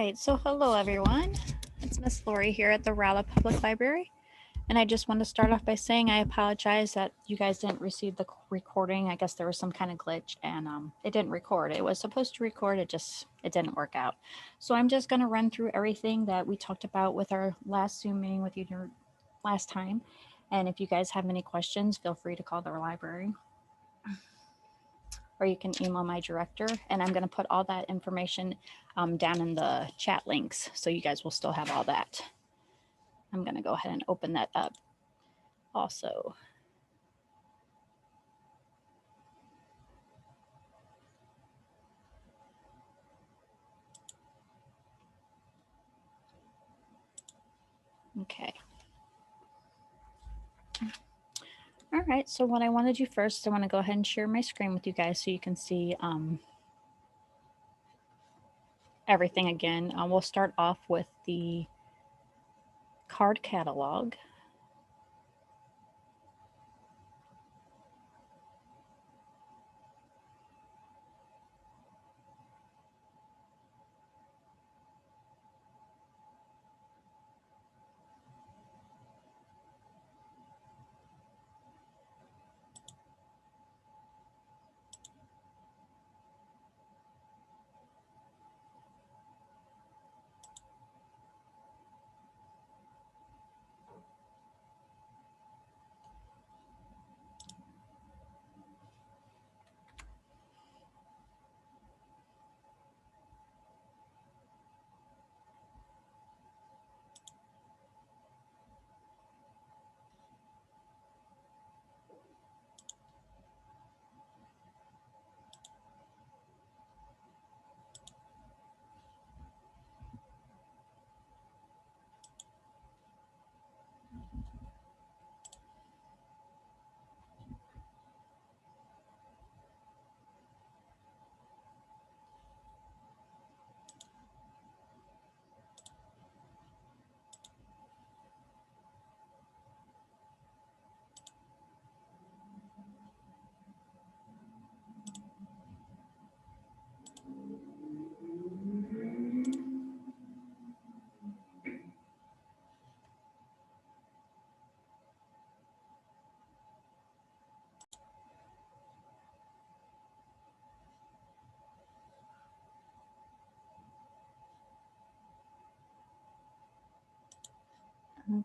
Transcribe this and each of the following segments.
right, so hello everyone. It's Miss Lori here at the Rolla Public Library. And I just want to start off by saying I apologize that you guys didn't receive the recording. I guess there was some kind of glitch and it didn't record. It was supposed to record, it didn't work out. So I'm just going to run through everything that we talked about with our last Zoom meeting with you last time. And if you guys have any questions, feel free to call the library. Or you can email my director, and I'm going to put all that information down in the chat links, so you guys will still have all that. I'm going to go ahead and open that up also. Okay. All right, so what I want to do first, I want to go ahead and share my screen with you guys so you can see everything again. We'll start off with the card catalog.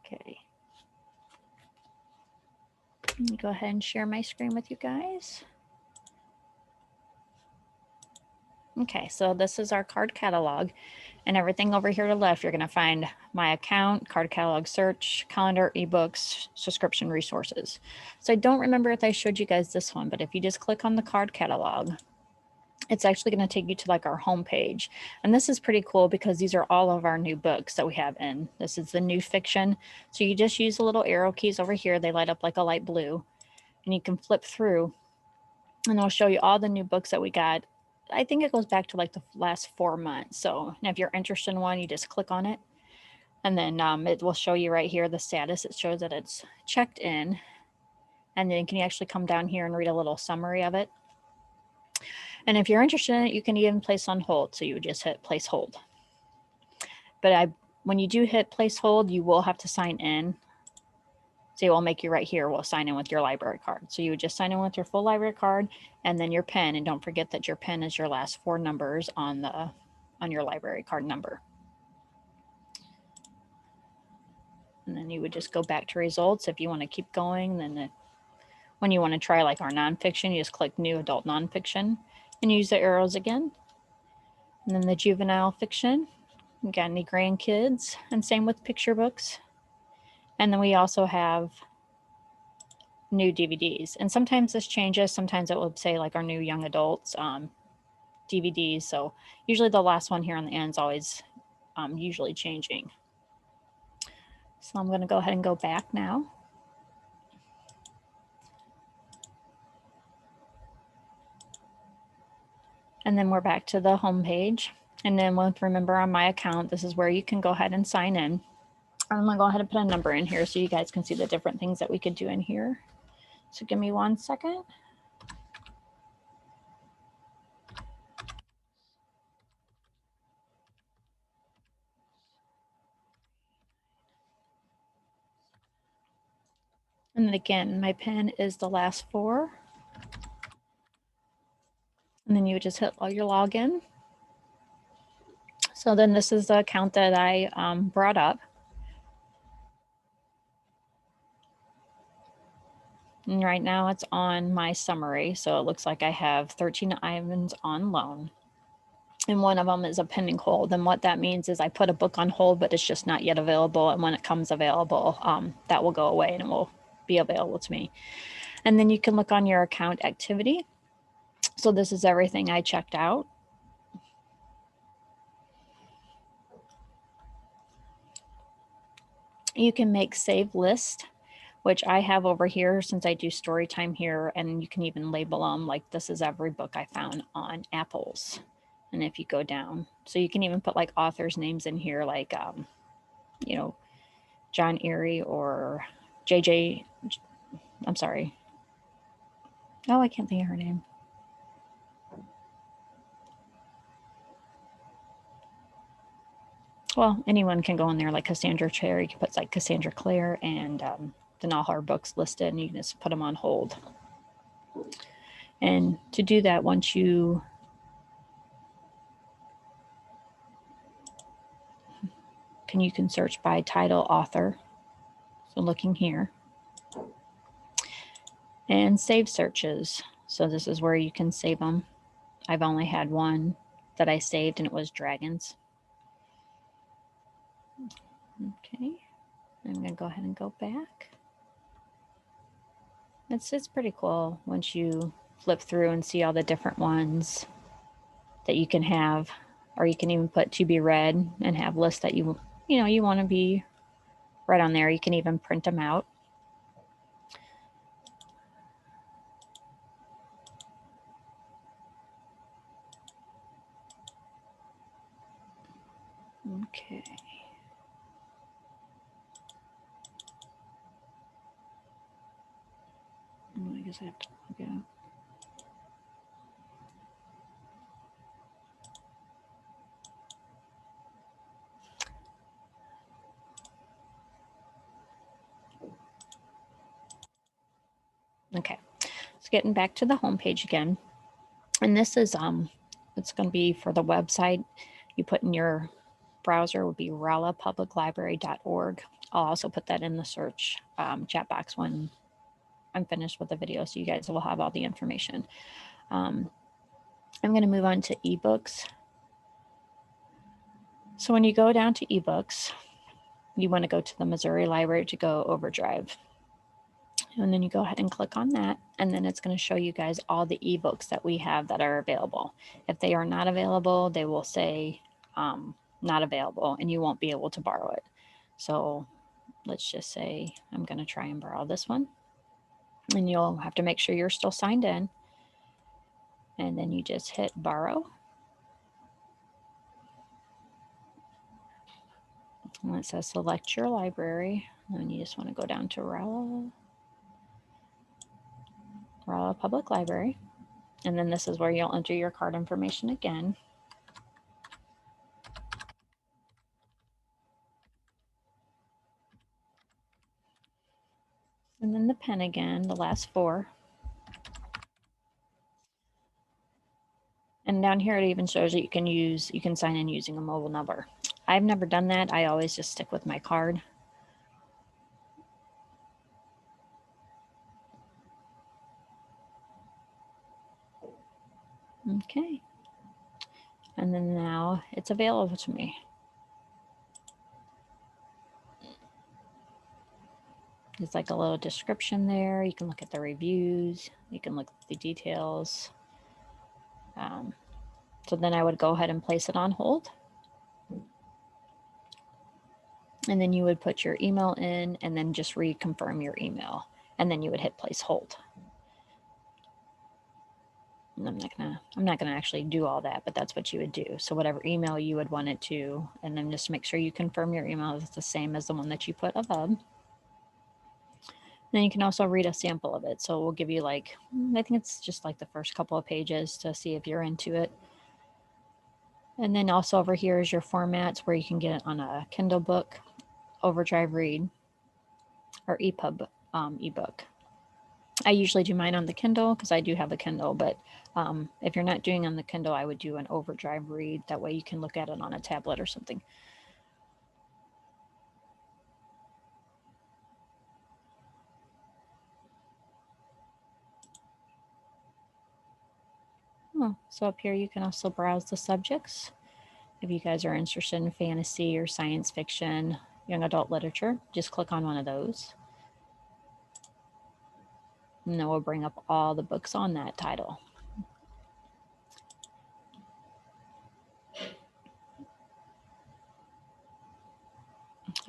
Okay. Let me go ahead and share my screen with you guys. Okay, so this is our card catalog, and everything over here to the left, you're going to find my account, card catalog search, calendar, ebooks, subscription resources. So I don't remember if I showed you guys this one, but if you just click on the card catalog, it's actually going to take you to like our home page. And this is pretty cool because these are all of our new books that we have in. This is the new fiction. So you just use the little arrow keys over here. They light up like a light blue, and you can flip through and it'll show you all the new books that we got. I think it goes back to like the last 4 months. So if you're interested in one, you just click on it, and then it will show you right here the status. It shows that it's checked in, and then can you actually come down here and read a little summary of it. And if you're interested in it, you can even place on hold. So you would just hit place hold. But when you do hit place hold, you will have to sign in. So it will make you right here, we'll sign in with your library card. So you would just sign in with your full library card and then your PIN. And don't forget that your PIN is your last 4 numbers on your library card number. And then you would just go back to results. If you want to keep going, then when you want to try like our nonfiction, you just click new adult nonfiction and use the arrows again. And then the juvenile fiction, you got any grandkids, and same with picture books. And then we also have new DVDs. And sometimes this changes. Sometimes it will say like our new young adults DVDs. So usually the last one here on the end is always usually changing. So I'm going to go ahead and go back now. And then we're back to the home page. And then remember on my account, this is where you can go ahead and sign in. I'm going to go ahead and put a number in here so you guys can see the different things that we could do in here. So give me 1 second. And then again, my PIN is the last 4. And then you would just hit your login. So then this is the account that I brought up. And right now it's on my summary. So it looks like I have 13 items on loan. And one of them is a pending hold. And what that means is I put a book on hold, but it's just not yet available. And when it comes available, that will go away and it will be available to me. And then you can look on your account activity. So this is everything I checked out. You can make save list, which I have over here since I do story time here, and you can even label them like this is every book I found on apples. And if you go down, so you can even put like authors' names in here, like, you know, John Erie or JJ, I'm sorry. Oh, I can't think of her name. Well, anyone can go in there like Cassandra Cherry. You can put like Cassandra Clare and then all her books listed, and you can just put them on hold. And to do that, once you can search by title, author. So looking here, and save searches. So this is where you can save them. I've only had one that I saved, and it was dragons. Okay, I'm gonna go ahead and go back. It's pretty cool once you flip through and see all the different ones that you can have, or you can even put to be read and have lists that you want to be read on there. You can even print them out. Okay. I guess I have to log out. Okay, so getting back to the home page again, and this is it's going to be for the website. You put in your browser would be rollapubliclibrary.org. I'll also put that in the search chat box when I'm finished with the video, so you guys will have all the information. I'm going to move on to ebooks. So when you go down to ebooks, you want to go to the Missouri Library to go Overdrive. And then you go ahead and click on that, and then it's going to show you guys all the ebooks that we have that are available. If they are not available, they will say not available, and you won't be able to borrow it. So let's just say I'm going to try and borrow this one, and you'll have to make sure you're still signed in, and then you just hit borrow. And it says select your library, and you just want to go down to Rolla Public Library. And then this is where you'll enter your card information again. And then the PIN again, the last 4. And down here it even shows that you can sign in using a mobile number. I've never done that. I always just stick with my card. Okay. And then now it's available to me. It's like a little description there. You can look at the reviews. You can look at the details. So then I would go ahead and place it on hold. And then you would put your email in and then just reconfirm your email. And then you would hit place hold. And I'm not gonna actually do all that, but that's what you would do. So whatever email you would want it to, and then just make sure you confirm your email is the same as the one that you put above. Then you can also read a sample of it. So we'll give you like, I think it's just like the first couple of pages to see if you're into it. And then also over here is your formats where you can get it on a Kindle book, Overdrive Read, or ebook. I usually do mine on the Kindle because I do have a Kindle, but if you're not doing on the Kindle, I would do an overdrive read. That way you can look at it on a tablet or something. Oh, so up here you can also browse the subjects. If you guys are interested in fantasy or science fiction, young adult literature, just click on one of those. And then we'll bring up all the books on that title.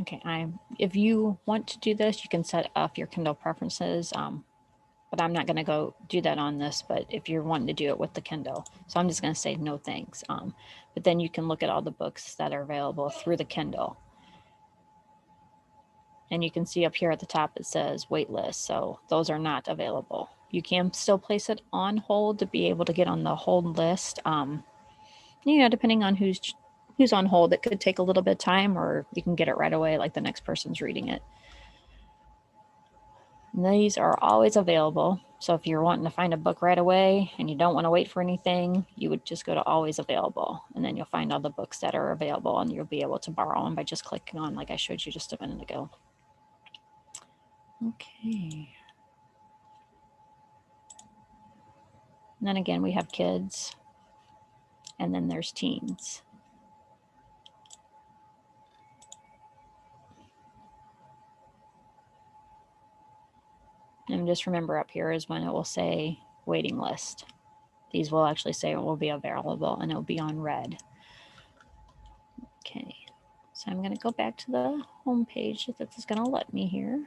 Okay, if you want to do this, you can set up your Kindle preferences, but I'm not going to go do that on this, but if you're wanting to do it with the Kindle. So I'm just going to say no thanks. But then you can look at all the books that are available through the Kindle. And you can see up here at the top, it says wait list. So those are not available. You can still place it on hold to be able to get on the hold list. Depending on who's on hold, it could take a little bit of time, or you can get it right away like the next person's reading it. And these are always available. So if you're wanting to find a book right away and you don't want to wait for anything, you would just go to always available, and then you'll find all the books that are available, and you'll be able to borrow them by just clicking on, like I showed you just a minute ago. Okay. And then again, we have kids, and then there's teens. And just remember up here is when it will say waiting list. These will actually say it will be available, and it will be on red. Okay, so I'm going to go back to the home page if this is going to let me here.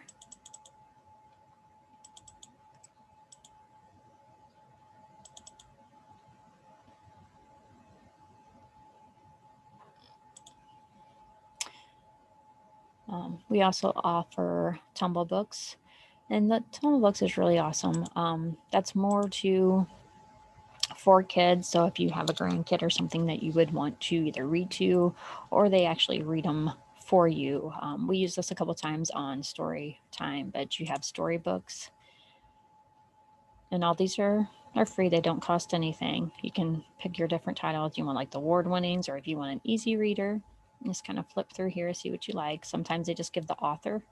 We also offer tumblebooks, and the tumblebooks is really awesome. That's more for kids. So if you have a grandkid or something that you would want to either read to, or they actually read them for you. We use this a couple times on story time, but you have storybooks, and all these are free. They don't cost anything. You can pick your different titles. You want like the award winnings, or if you want an easy reader, just kind of flip through here, see what you like. Sometimes they just give the author.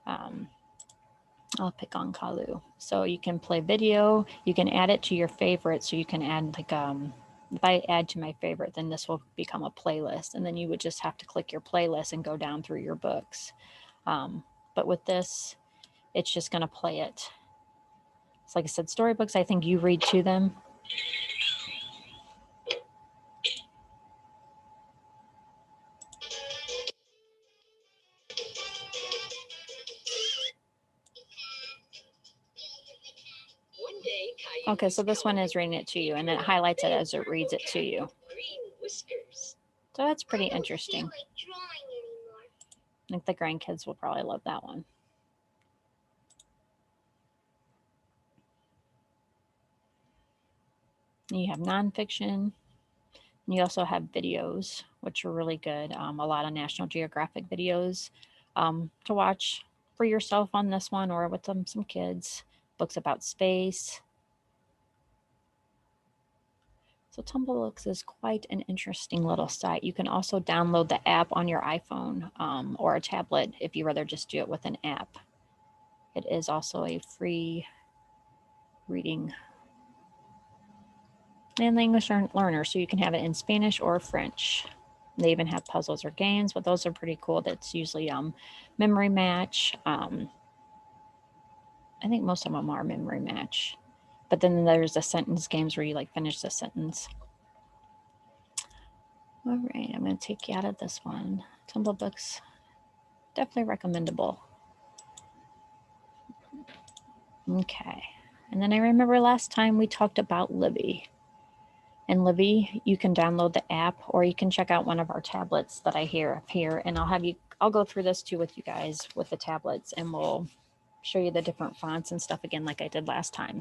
I'll pick on Kalu. So you can play video, you can add it to your favorite. So you can add like, if I add to my favorite, then this will become a playlist. And then you would just have to click your playlist and go down through your books. But with this, it's just going to play it. So like I said, storybooks, I think you read to them. Okay, so this one is reading it to you, and it highlights it as it reads it to you. So that's pretty interesting. I think the grandkids will probably love that one. You have nonfiction. You also have videos, which are really good. A lot of National Geographic videos to watch for yourself on this one, or with some kids. Books about space. So tumblebooks is quite an interesting little site. You can also download the app on your iPhone or a tablet if you rather just do it with an app. It is also a free reading and language learner, so you can have it in Spanish or French. They even have puzzles or games, but those are pretty cool. That's usually memory match. I think most of them are memory match. But then there's the sentence games where you like finish the sentence. All right, I'm going to take you out of this one. Tumblebooks, definitely recommendable. Okay, and then I remember last time we talked about Libby. And Libby, you can download the app, or you can check out one of our tablets that I have here, and I'll go through this too with you guys with the tablets, and we'll show you the different fonts and stuff again like I did last time.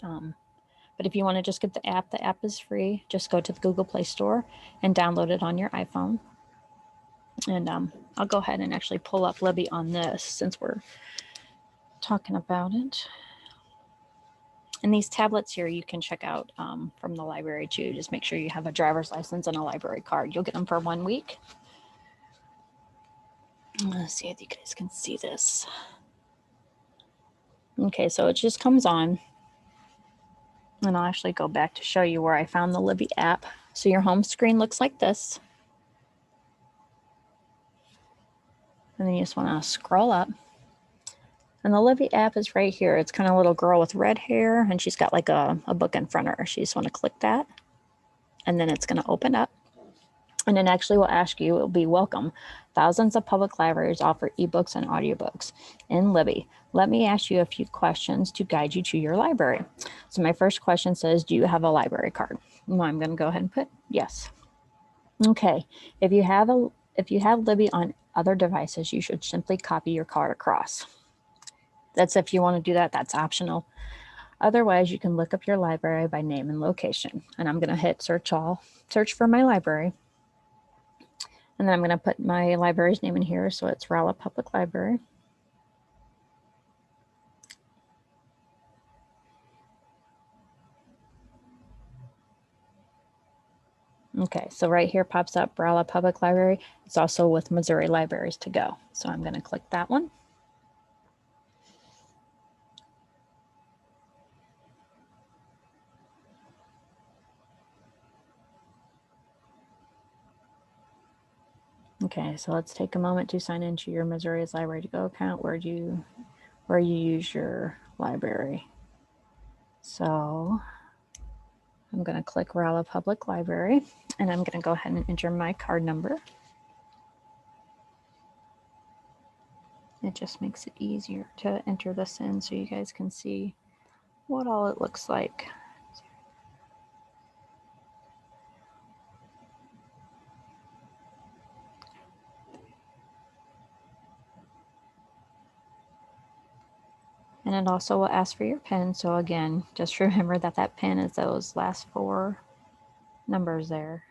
But if you want to just get the app is free. Just go to the Google Play Store and download it on your iPhone. And I'll go ahead and actually pull up Libby on this since we're talking about it. And these tablets here you can check out from the library too. Just make sure you have a driver's license and a library card. You'll get them for 1 week. Let's see if you guys can see this. Okay, so it just comes on. And I'll actually go back to show you where I found the Libby app. So your home screen looks like this. And then you just want to scroll up. And the Libby app is right here. It's kind of a little girl with red hair, and she's got like a book in front of her. So you just want to click that. And then it's going to open up. And it actually will ask you, it will be welcome. Thousands of public libraries offer ebooks and audiobooks in Libby. Let me ask you a few questions to guide you to your library. So my first question says, do you have a library card? Well, I'm going to go ahead and put yes. Okay, if you have Libby on other devices, you should simply copy your card across. That's if you want to do that, that's optional. Otherwise, you can look up your library by name and location. And I'm going to hit search all, search for my library. And then I'm going to put my library's name in here. So it's Rolla Public Library. Okay, so right here pops up Rolla Public Library. It's also with Missouri Libraries to Go. So I'm going to click that one. Okay, so let's take a moment to sign into your Missouri's Library to Go account where you use your library. So I'm going to click Rolla Public Library, and I'm going to go ahead and enter my card number. It just makes it easier to enter this in so you guys can see what all it looks like. And it also will ask for your PIN. So again, just remember that that PIN is those last 4 numbers there.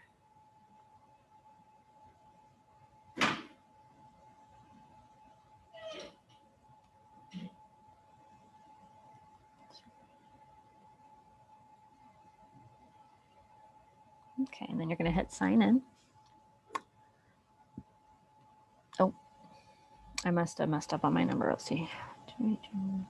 Okay, and then you're going to hit sign in. Oh, I must have messed up on my number. Let's see. 282.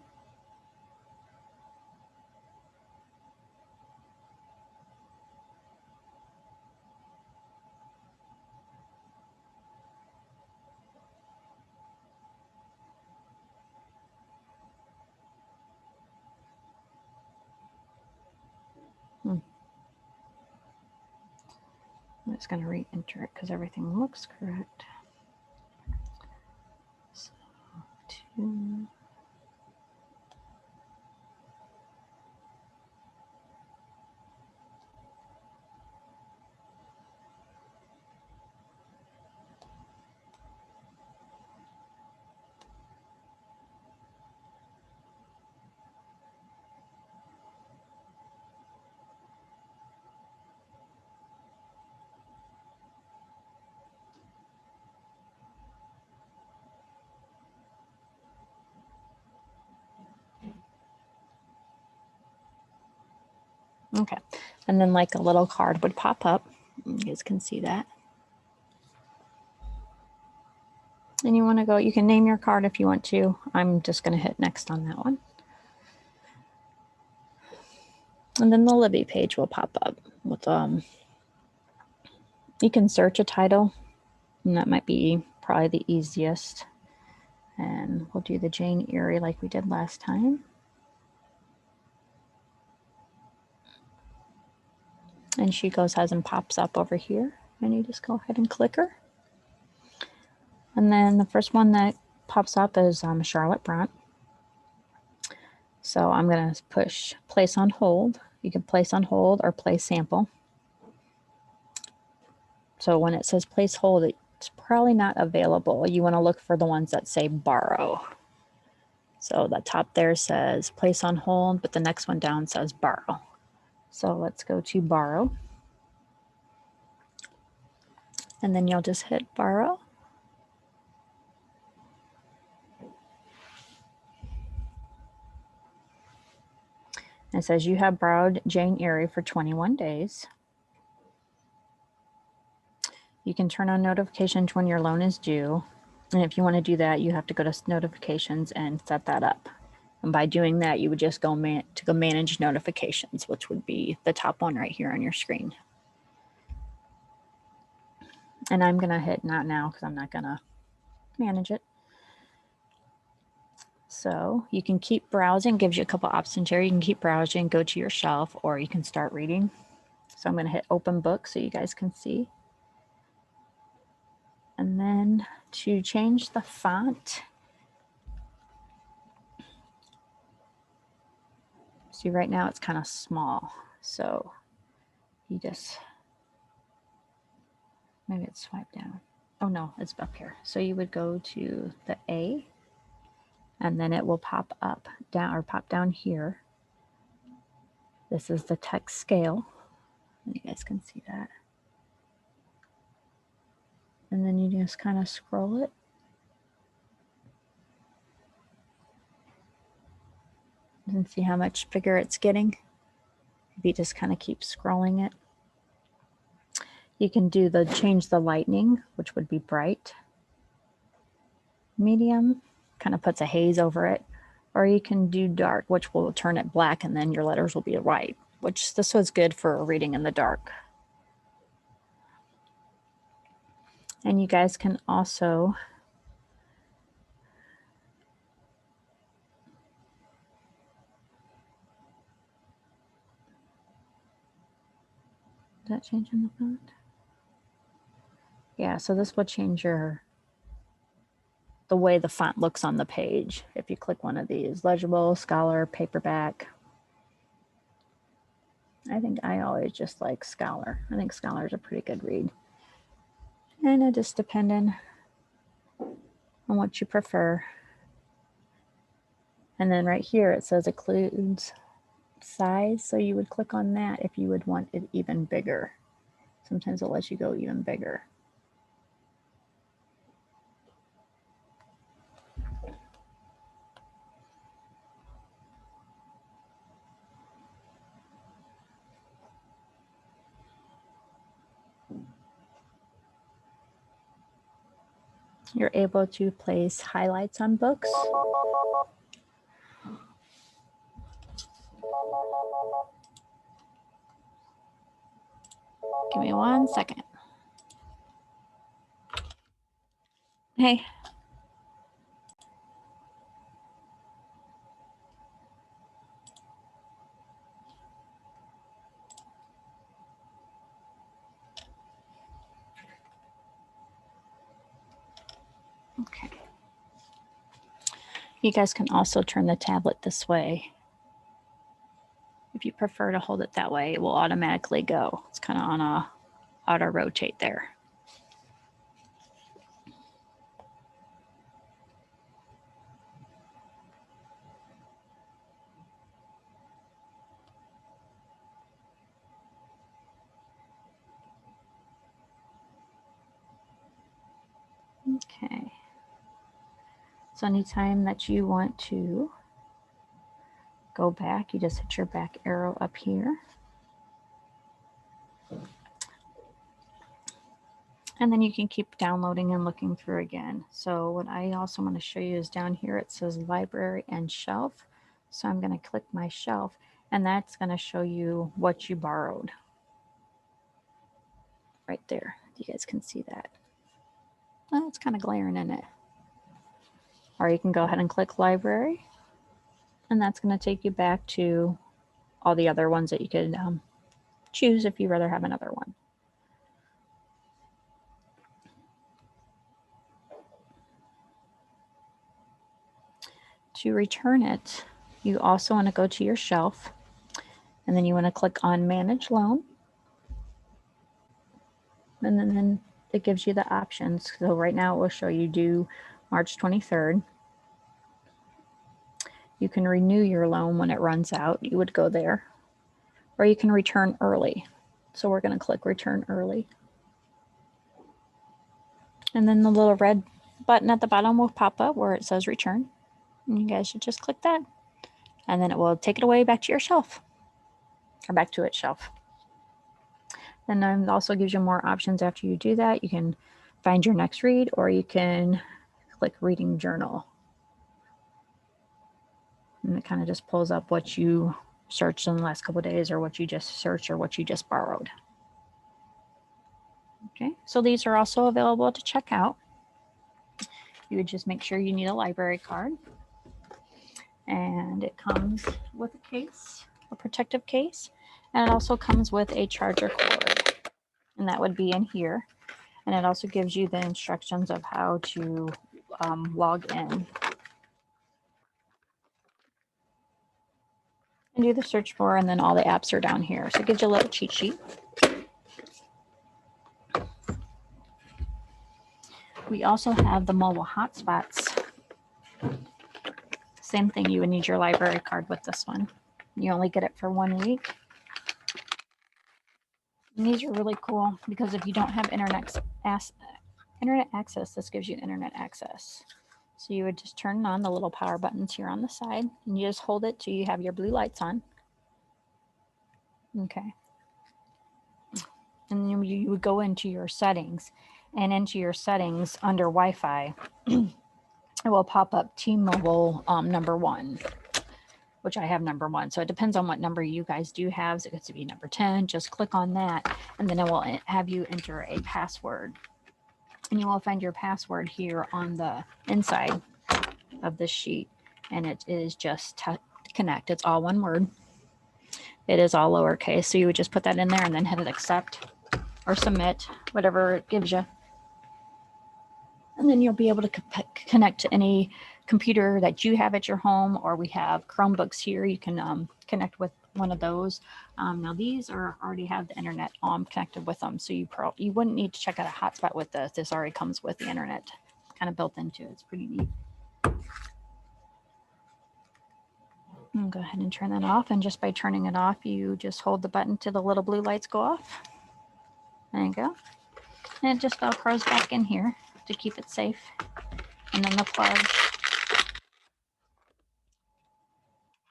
I'm just going to re-enter it because everything looks correct. So, 2. Okay, and then like a little card would pop up. You guys can see that. And you want to go, you can name your card if you want to. I'm just going to hit next on that one. And then the Libby page will pop up with you can search a title, and that might be probably the easiest. And we'll do the Jane Eyre like we did last time. And she goes ahead and pops up over here, and you just go ahead and click her. And then the first one that pops up is Charlotte Bront. So I'm going to push place on hold. You can place on hold or play sample. So when it says place hold, it's probably not available. You want to look for the ones that say borrow. So the top there says place on hold, but the next one down says borrow. So let's go to borrow. And then you'll just hit borrow. It says you have borrowed Jane Eyre for 21 days. You can turn on notifications when your loan is due. And if you want to do that, you have to go to notifications and set that up. And by doing that, you would just go to manage notifications, which would be the top one right here on your screen. And I'm going to hit not now because I'm not going to manage it. So you can keep browsing, gives you a couple options here. You can keep browsing, go to your shelf, or you can start reading. So I'm going to hit open book so you guys can see. And then to change the font, see right now it's kind of small. So you just, maybe it's swipe down. Oh no, it's up here. So you would go to the A, and then it will pop up down or pop down here. This is the text scale. You guys can see that. And then you just kind of scroll it. And see how much bigger it's getting. If you just kind of keep scrolling it. You can do the change the lightning, which would be bright. Medium, kind of puts a haze over it. Or you can do dark, which will turn it black, and then your letters will be white, which this was good for reading in the dark. And you guys can also is that changing the font? Yeah, so this will change the way the font looks on the page. If you click one of these, legible, scholar, paperback. I think I always just like Scholar. I think Scholar is a pretty good read. And it just depending on what you prefer. And then right here it says includes size, so you would click on that if you would want it even bigger. Sometimes it lets you go even bigger. You're able to place highlights on books. Give me 1 second. Hey. Okay. You guys can also turn the tablet this way. If you prefer to hold it that way, it will automatically go. It's kind of on a auto rotate there. Okay. So anytime that you want to go back, you just hit your back arrow up here. And then you can keep downloading and looking through again. So what I also want to show you is down here, it says library and shelf. So I'm going to click my shelf, and that's going to show you what you borrowed. Right there. You guys can see that. Well, it's kind of glaring in it. Or you can go ahead and click library, and that's going to take you back to all the other ones that you could choose if you'd rather have another one. To return it, you also want to go to your shelf, and then you want to click on Manage Loan. And then it gives you the options. So right now it will show you due March 23rd. You can renew your loan when it runs out. You would go there. Or you can return early. So we're going to click Return Early. And then the little red button at the bottom will pop up where it says Return. And you guys should just click that. And then it will take it away back to your shelf. or back to its shelf. Then it also gives you more options after you do that. You can find your next read, or you can click reading journal. And it kind of just pulls up what you searched in the last couple of days, or what you just searched, or what you just borrowed. Okay, so these are also available to check out. You would just make sure you need a library card. And it comes with a case, a protective case. And it also comes with a charger cord. And that would be in here. And it also gives you the instructions of how to log in. And do the search for, and then all the apps are down here. So it gives you a little cheat sheet. We also have the mobile hotspots. Same thing, you would need your library card with this one. You only get it for 1 week. And these are really cool because if you don't have internet access, this gives you internet access. So you would just turn on the little power buttons here on the side, and you just hold it till you have your blue lights on. Okay. And then you would go into your settings, and into your settings under Wi-Fi, it will pop up T-Mobile number 1, which I have number 1. So it depends on what number you guys do have. So it gets to be number 10. Just click on that, and then it will have you enter a password. And you will find your password here on the inside of this sheet. And it is just techconnect. It's all one word. It is all lowercase. So you would just put that in there and then hit accept or submit, whatever it gives you. And then you'll be able to connect to any computer that you have at your home, or we have Chromebooks here. You can connect with one of those. Now these already have the internet connected with them, so you wouldn't need to check out a hotspot with this. This already comes with the internet kind of built into it. It's pretty neat. I'll go ahead and turn that off, and just by turning it off, you just hold the button till the little blue lights go off. There you go. And it just velcros back in here to keep it safe. And then the plug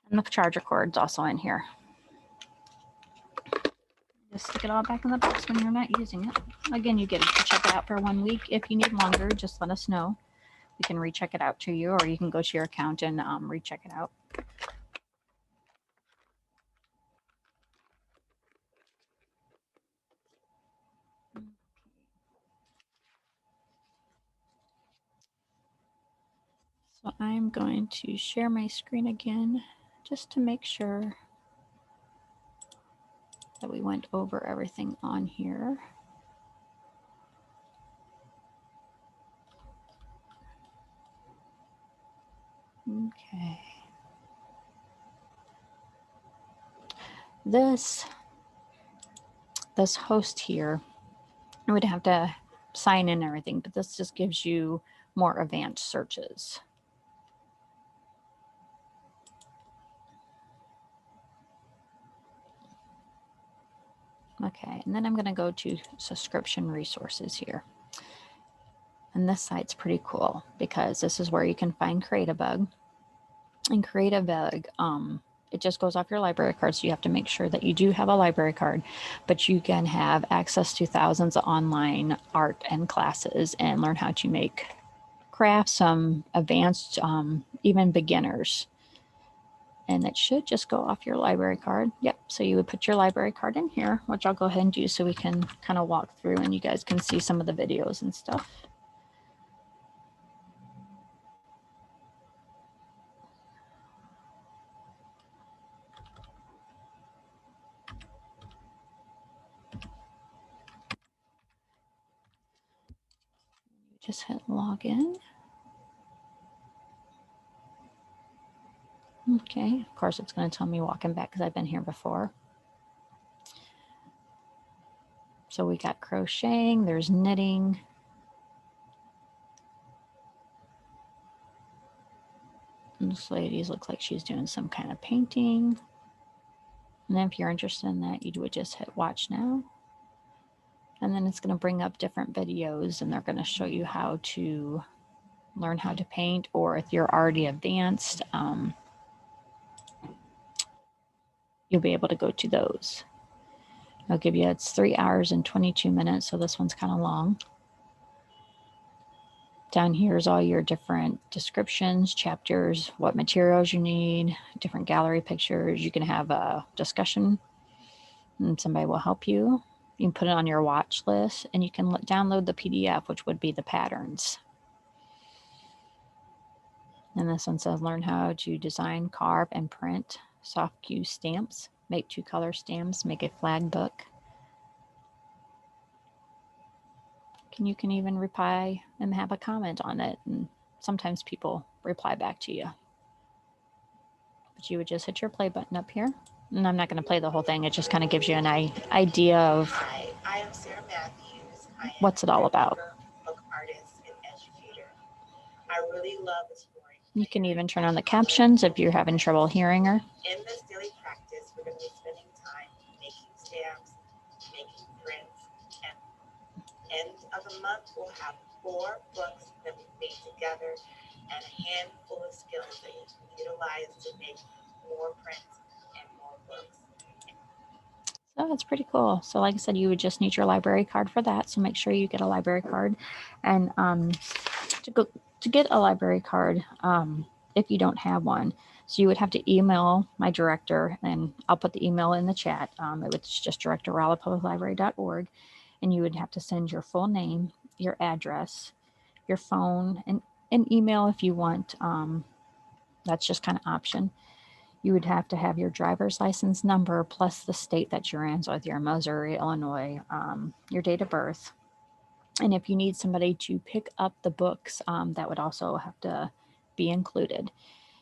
and the charger cord's also in here. Just stick it all back in the box when you're not using it. Again, you get to check it out for 1 week. If you need longer, just let us know. We can recheck it out to you, or you can go to your account and recheck it out. So I'm going to share my screen again just to make sure that we went over everything on here. Okay. This host here, I would have to sign in and everything, but this just gives you more advanced searches. Okay, and then I'm going to go to subscription resources here. And this site's pretty cool because this is where you can find creativebug. And creativebug, it just goes off your library card, so you have to make sure that you do have a library card, but you can have access to thousands of online art and classes and learn how to make crafts, some advanced, even beginners. And it should just go off your library card. Yep, so you would put your library card in here, which I'll go ahead and do so we can kind of walk through and you guys can see some of the videos and stuff. Just hit login. Okay, of course it's going to tell me walking back because I've been here before. So we got crocheting, there's knitting. And this lady looks like she's doing some kind of painting. And then if you're interested in that, you would just hit watch now. And then it's going to bring up different videos and they're going to show you how to learn how to paint, or if you're already advanced, you'll be able to go to those. I'll give you, it's 3 hours and 22 minutes, so this one's kind of long. Down here is all your different descriptions, chapters, what materials you need, different gallery pictures. You can have a discussion and somebody will help you. You can put it on your watch list, and you can download the PDF, which would be the patterns. And this one says learn how to design, carve, and print soft cue stamps, make 2-color stamps, make a flag book. You can even reply and have a comment on it, and sometimes people reply back to you. But you would just hit your play button up here. And I'm not going to play the whole thing. It just kind of gives you an idea of what's it all about. You can even turn on the captions if you're having trouble hearing her. In this daily practice, we're going to be spending time making stamps, making prints, and end of the month we'll have 4 books that we've made together and a handful of skills that you can utilize to make more prints and more books. So that's pretty cool. So like I said, you would just need your library card for that. So make sure you get a library card. And to get a library card, if you don't have one, so you would have to email my director, and I'll put the email in the chat. It's just director@rollapubliclibrary.org, and you would have to send your full name, your address, your phone, and an email if you want. That's just kind of option. You would have to have your driver's license number plus the state that you're in, so if you're in Missouri, Illinois, your date of birth. And if you need somebody to pick up the books, that would also have to be included.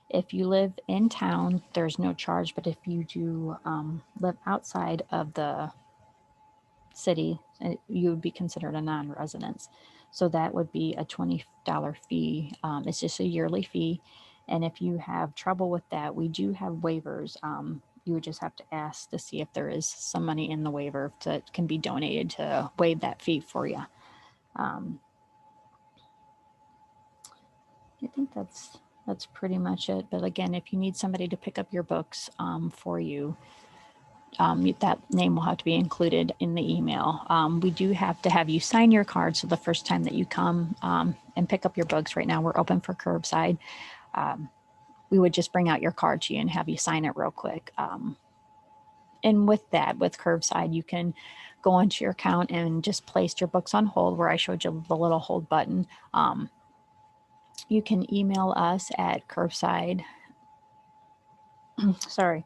If you live in town, there's no charge, but if you do live outside of the city, you would be considered a non-resident. So that would be a $20 fee. It's just a yearly fee. And if you have trouble with that, we do have waivers. You would just have to ask to see if there is some money in the waiver that can be donated to waive that fee for you. I think that's pretty much it. But again, if you need somebody to pick up your books for you, that name will have to be included in the email. We do have to have you sign your card. So the first time that you come and pick up your books, right now we're open for curbside. We would just bring out your card to you and have you sign it real quick. And with that, with curbside, you can go onto your account and just place your books on hold, where I showed you the little hold button. You can email us at curbside. Sorry,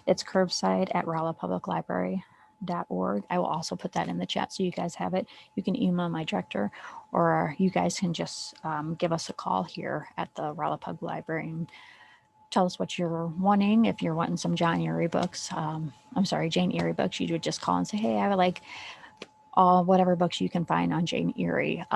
it's curbside@rollapubliclibrary.org. I will also put that in the chat so you guys have it. You can email my director, or you guys can just give us a call here at the Rolla Public Library and tell us what you're wanting. If you're wanting some Jane Eyre books, you would just call and say, hey, I would like whatever books you can find on Jane Eyre.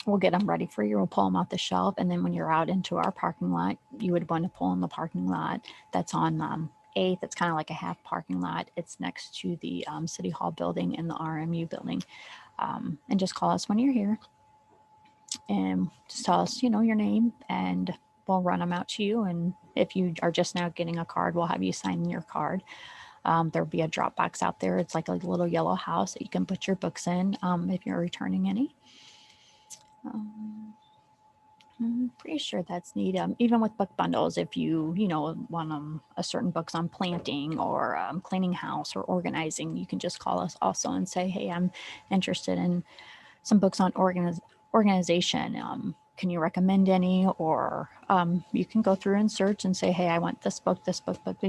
We'll get them ready for you. We'll pull them off the shelf. And then when you're out into our parking lot, you would want to pull in the parking lot that's on 8th. It's kind of like a half parking lot. It's next to the City Hall building and the RMU building. And just call us when you're here. And just tell us, your name, and we'll run them out to you. And if you are just now getting a card, we'll have you sign your card. There'll be a drop box out there. It's like a little yellow house that you can put your books in if you're returning any. I'm pretty sure that's neat. Even with book bundles, if you want a certain books on planting or cleaning house or organizing, you can just call us also and say, hey, I'm interested in some books on organization. Can you recommend any? Or you can go through and search and say, hey, I want this book, but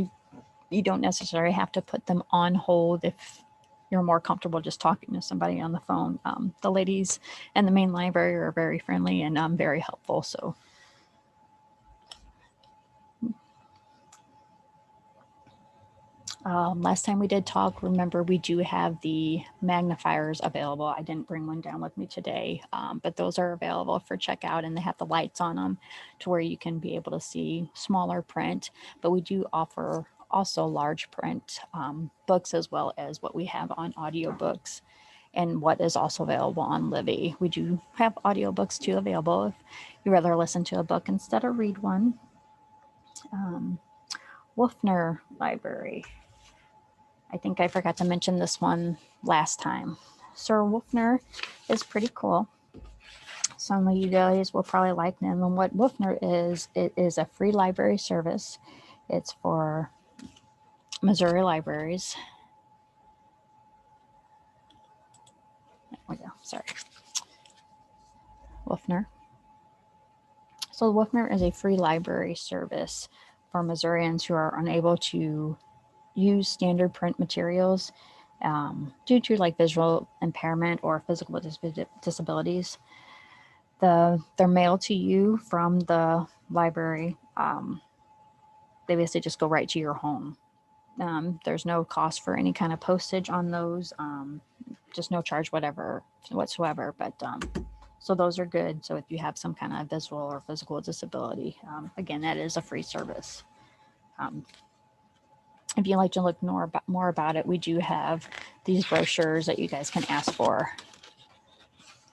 you don't necessarily have to put them on hold if you're more comfortable just talking to somebody on the phone. The ladies in the main library are very friendly and very helpful. So last time we did talk, remember we do have the magnifiers available. I didn't bring one down with me today, but those are available for checkout, and they have the lights on them to where you can be able to see smaller print. But we do offer also large print books, as well as what we have on audiobooks and what is also available on Libby. We do have audiobooks too available if you rather listen to a book instead of read one. Wolfman Library. I think I forgot to mention this one last time. Sir Wolfner is pretty cool. Some of you guys will probably like them. And what Wolfner is, it is a free library service. It's for Missouri libraries. There we go. Sorry. Wolfner. So Wolfner is a free library service for Missourians who are unable to use standard print materials due to like visual impairment or physical disabilities. They're mailed to you from the library. They basically just go right to your home. There's no cost for any kind of postage on those, just no charge whatsoever. But so those are good. So if you have some kind of visual or physical disability, again, that is a free service. If you'd like to look more about it, we do have these brochures that you guys can ask for.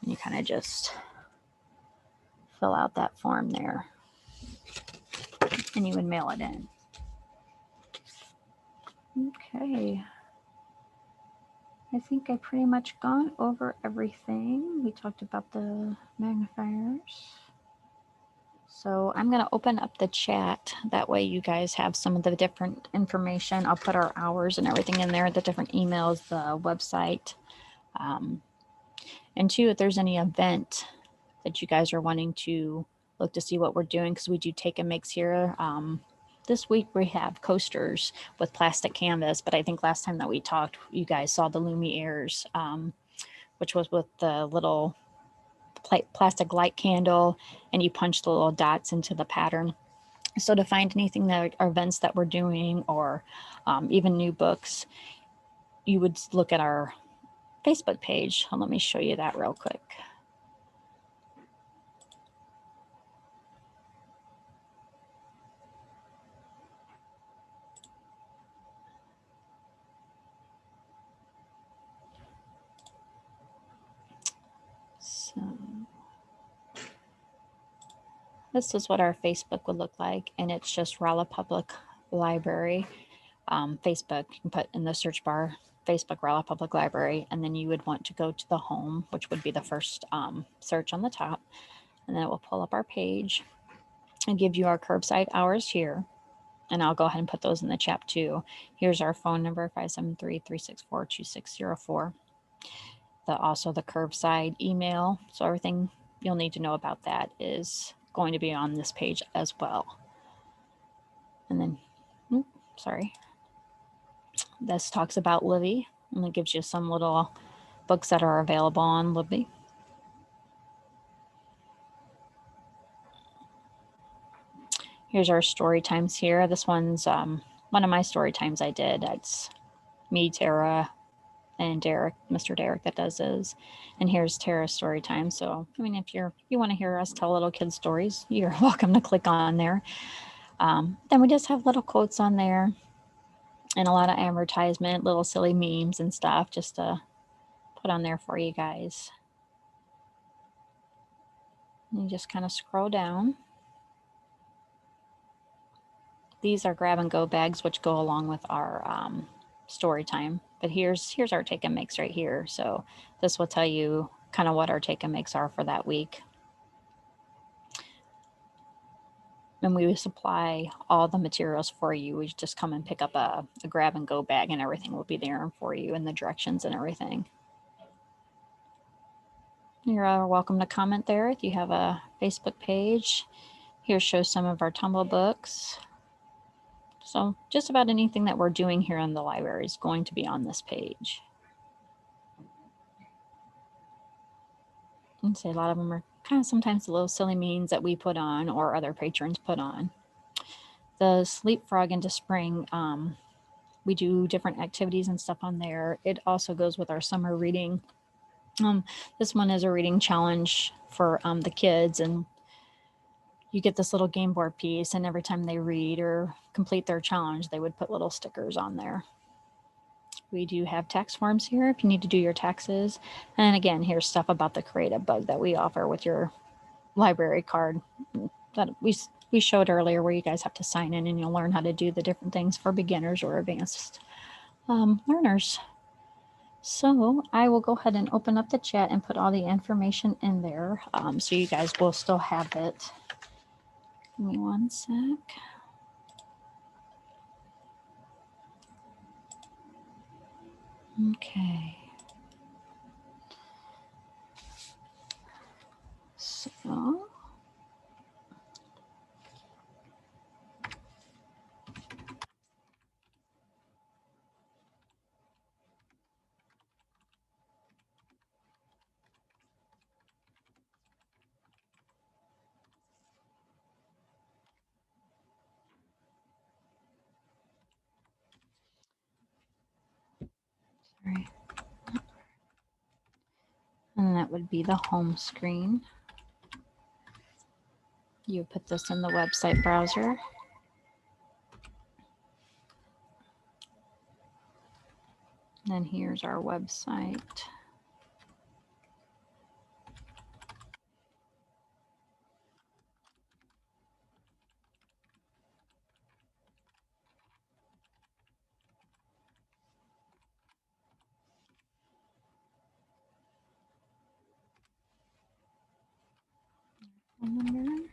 And you kind of just fill out that form there and you would mail it in. Okay. I think I pretty much gone over everything. We talked about the magnifiers. So I'm going to open up the chat. That way you guys have some of the different information. I'll put our hours and everything in there, the different emails, the website. And two, if there's any event that you guys are wanting to look to see what we're doing, because we do take and makes here. This week we have coasters with plastic canvas, but I think last time that we talked, you guys saw the Lumieres, which was with the little plastic light candle, and you punch the little dots into the pattern. So to find anything that are events that we're doing, or even new books, you would look at our Facebook page. Let me show you that real quick. So this is what our Facebook would look like, and it's just Rolla Public Library. Facebook, you can put in the search bar Facebook Rolla Public Library, and then you would want to go to the home, which would be the first search on the top, and then it will pull up our page and give you our curbside hours here. And I'll go ahead and put those in the chat too. Here's our phone number, 573-364-2604. Also the curbside email. So everything you'll need to know about that is going to be on this page as well. And then, sorry. This talks about Libby, and it gives you some little books that are available on Libby. Here's our story times here. This one's one of my story times I did. It's me, Tara, and Derek, Mr. Derek that does this. And here's Tara's story time. So, I mean, if you want to hear us tell little kids stories, you're welcome to click on there. Then we just have little quotes on there and a lot of advertisement, little silly memes and stuff just to put on there for you guys. And you just kind of scroll down. These are grab and go bags, which go along with our story time. But here's our take and makes right here. So this will tell you kind of what our take and makes are for that week. And we supply all the materials for you. We just come and pick up a grab and go bag, and everything will be there for you, and the directions and everything. You're welcome to comment there if you have a Facebook page. Here shows some of our tumblebooks. So just about anything that we're doing here in the library is going to be on this page. And say a lot of them are kind of sometimes a little silly memes that we put on or other patrons put on. The Sleep Frog into Spring, we do different activities and stuff on there. It also goes with our summer reading. This one is a reading challenge for the kids, and you get this little game board piece, and every time they read or complete their challenge, they would put little stickers on there. We do have tax forms here if you need to do your taxes. And again, here's stuff about the creativebug that we offer with your library card that we showed earlier, where you guys have to sign in and you'll learn how to do the different things for beginners or advanced learners. So I will go ahead and open up the chat and put all the information in there, so you guys will still have it. Give me one sec. Okay. So sorry. And that would be the home screen. You put this in the website browser. And here's our website. Number.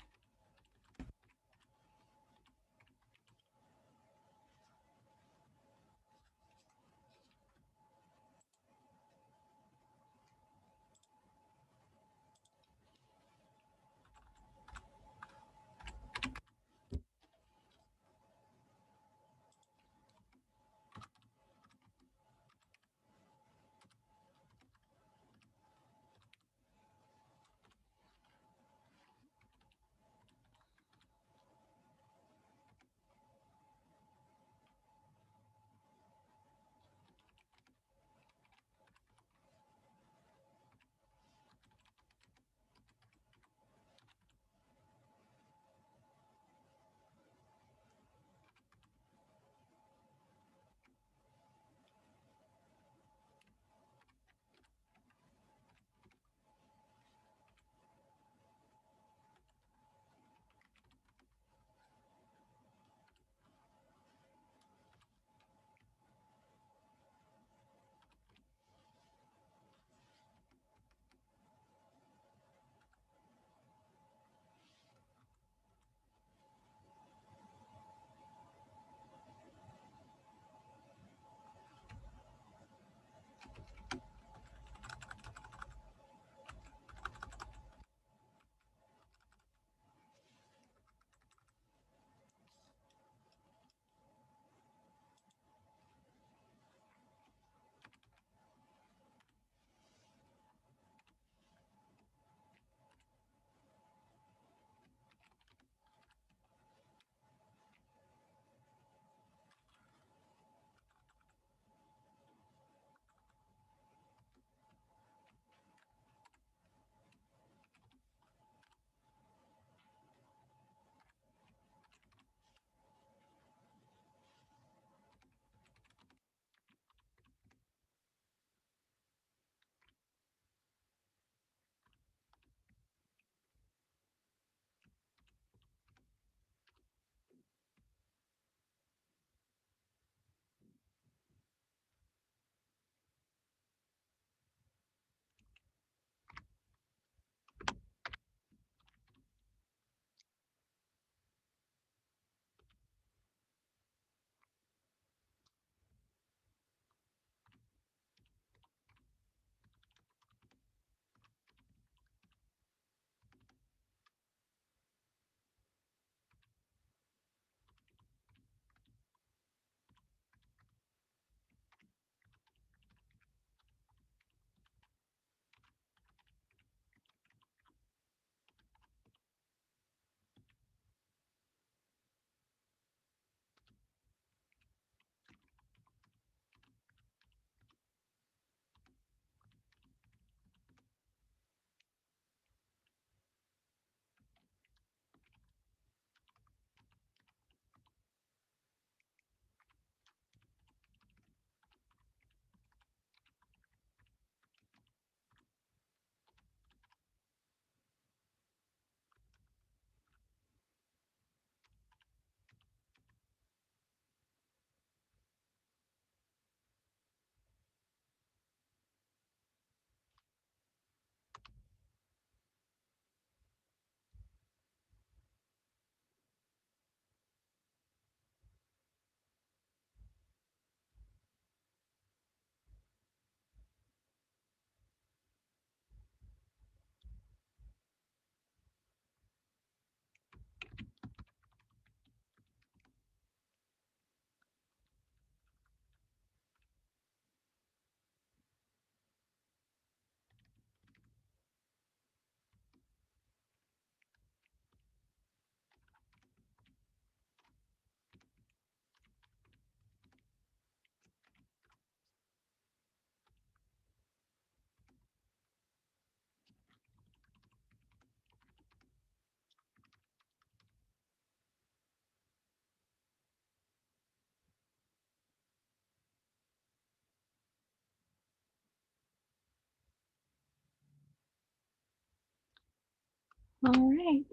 All right.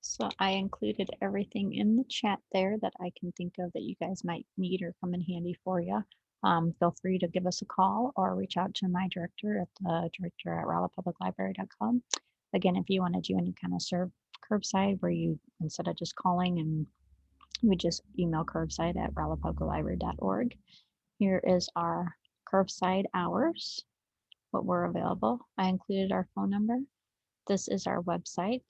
So I included everything in the chat there that I can think of that you guys might need or come in handy for you. Feel free to give us a call or reach out to my director at the director at rollapubliclibrary.com. Again, if you want to do any kind of serve curbside where you, instead of just calling, and we just email curbside at rollapubliclibrary.org. Here is our curbside hours, what we're available. I included our phone number. This is our website,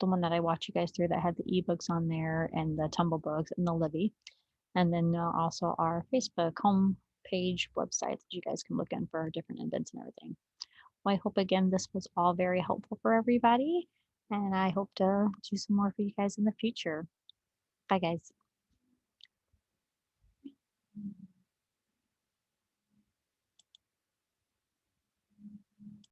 the one that I watch you guys through that had the ebooks on there and the tumblebooks and the Libby. And then also our Facebook home page website that you guys can look in for different events and everything. Well, I hope again this was all very helpful for everybody. And I hope to do some more for you guys in the future. Bye, guys.